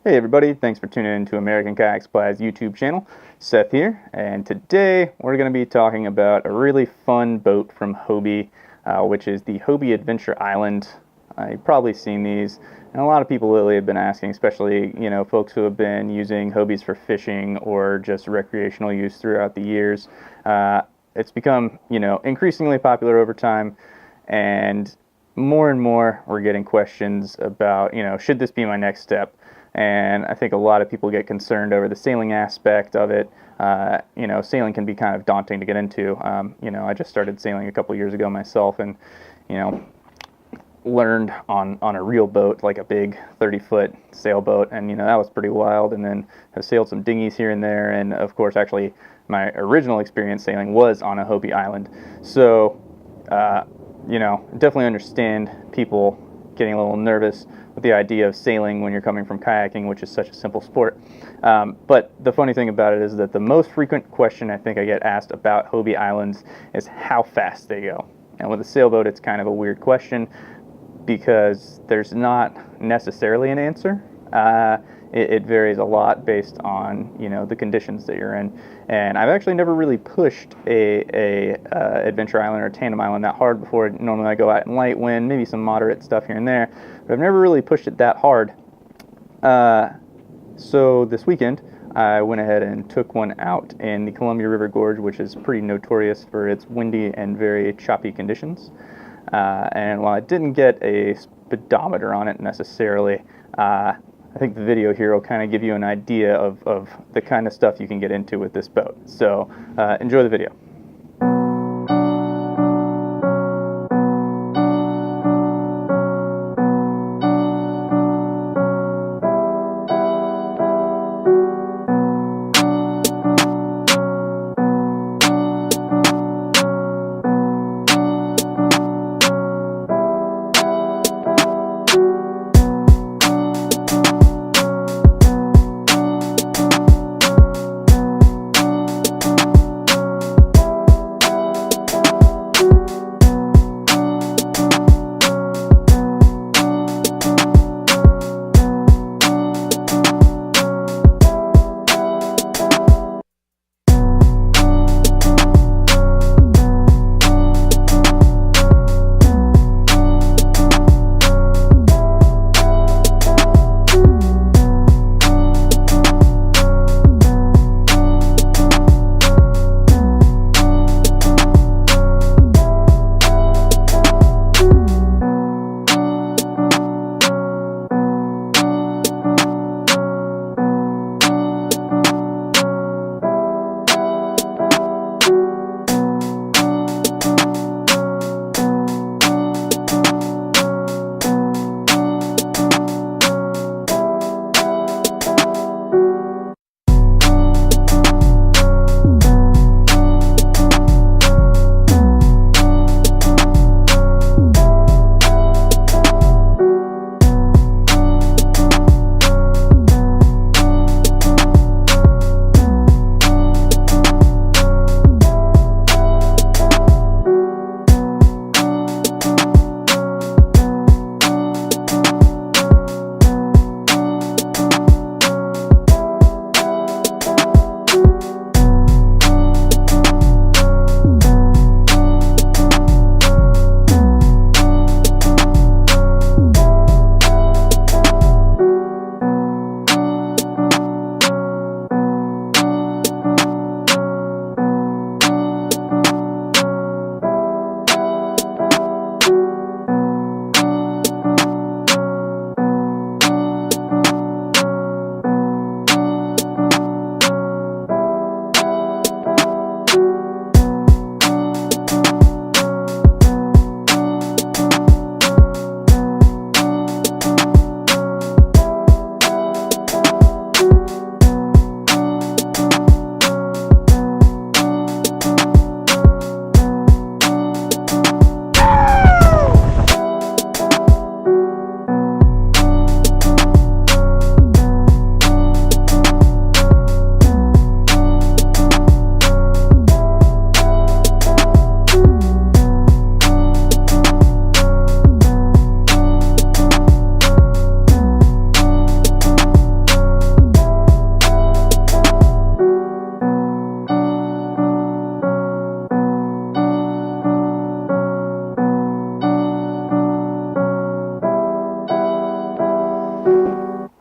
Hey everybody, thanks for tuning in to American Kayak Supply's YouTube channel. Seth here, and today we're going to be talking about a really fun boat from Hobie, which is the Hobie Adventure Island. You've probably seen these, and a lot of people lately have been asking, especially folks who have been using Hobies for fishing or just recreational use throughout the years. It's become increasingly popular over time, and more we're getting questions about should this be my next step. And I think a lot of people get concerned over the sailing aspect of it. Sailing can be kind of daunting to get into. I just started sailing a couple years ago myself, and learned on a real boat, like a big 30-foot sailboat, and that was pretty wild. And then have sailed some dinghies here and there, and of course, actually, my original experience sailing was on a Hobie Island. So, definitely understand people getting a little nervous with the idea of sailing when you're coming from kayaking, which is such a simple sport. But the funny thing about it is that the most frequent question I think I get asked about Hobie Islands is how fast they go. And with a sailboat, it's kind of a weird question because there's not necessarily an answer. It varies a lot based on the conditions that you're in. And I've actually never really pushed a Adventure Island or Tandem Island that hard before. Normally I go out in light wind, maybe some moderate stuff here and there, but I've never really pushed it that hard. So this weekend I went ahead and took one out in the Columbia River Gorge, which is pretty notorious for its windy and very choppy conditions. And while I didn't get a speedometer on it necessarily, I think the video here will kind of give you an idea of the kind of stuff you can get into with this boat. So enjoy the video.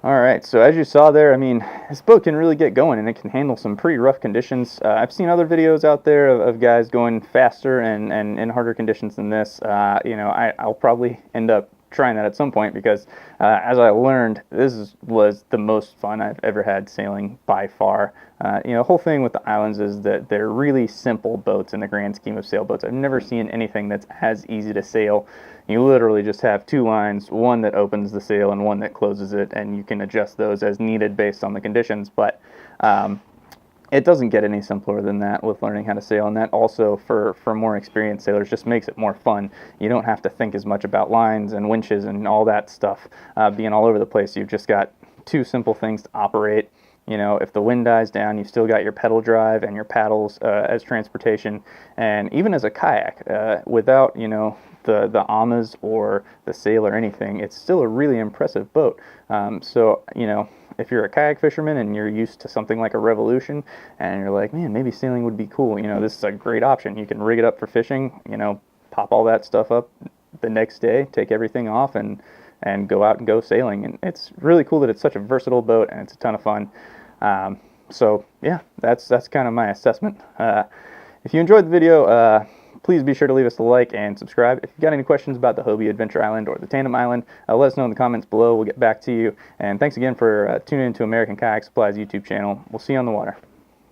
All right, so as you saw there, I mean, this boat can really get going and it can handle some pretty rough conditions. I've seen other videos out there of guys going faster and in harder conditions than this. You know, I'll probably end up trying that at some point because as I learned, was the most fun I've ever had sailing by far. You know, the whole thing with the islands is that they're really simple boats in the grand scheme of sailboats. I've never seen anything that's as easy to sail. You literally just have two lines, one that opens the sail and one that closes it, and you can adjust those as needed based on the conditions. But it doesn't get any simpler than that with learning how to sail, and that also for more experienced sailors just makes it more fun. You don't have to think as much about lines and winches and all that stuff being all over the place. You've just got two simple things to operate. You know, if the wind dies down, you've still got your pedal drive and your paddles as transportation. And even as a kayak, without, you know, the amas or the sail or anything, it's still a really impressive boat. So, you know, if you're a kayak fisherman and you're used to something like a Revolution and you're like, man, maybe sailing would be cool, you know, this is a great option. You can rig it up for fishing, you know, pop all that stuff up the next day, take everything off, and go out and go sailing. And it's really cool that it's such a versatile boat and it's a ton of fun. So yeah, that's kind of my assessment. If you enjoyed the video, please be sure to leave us a like and subscribe. If you've got any questions about the Hobie Adventure Island or the Tandem Island, let us know in the comments below. We'll get back to you. And thanks again for tuning into American Kayak Supply's YouTube channel. We'll see you on the water.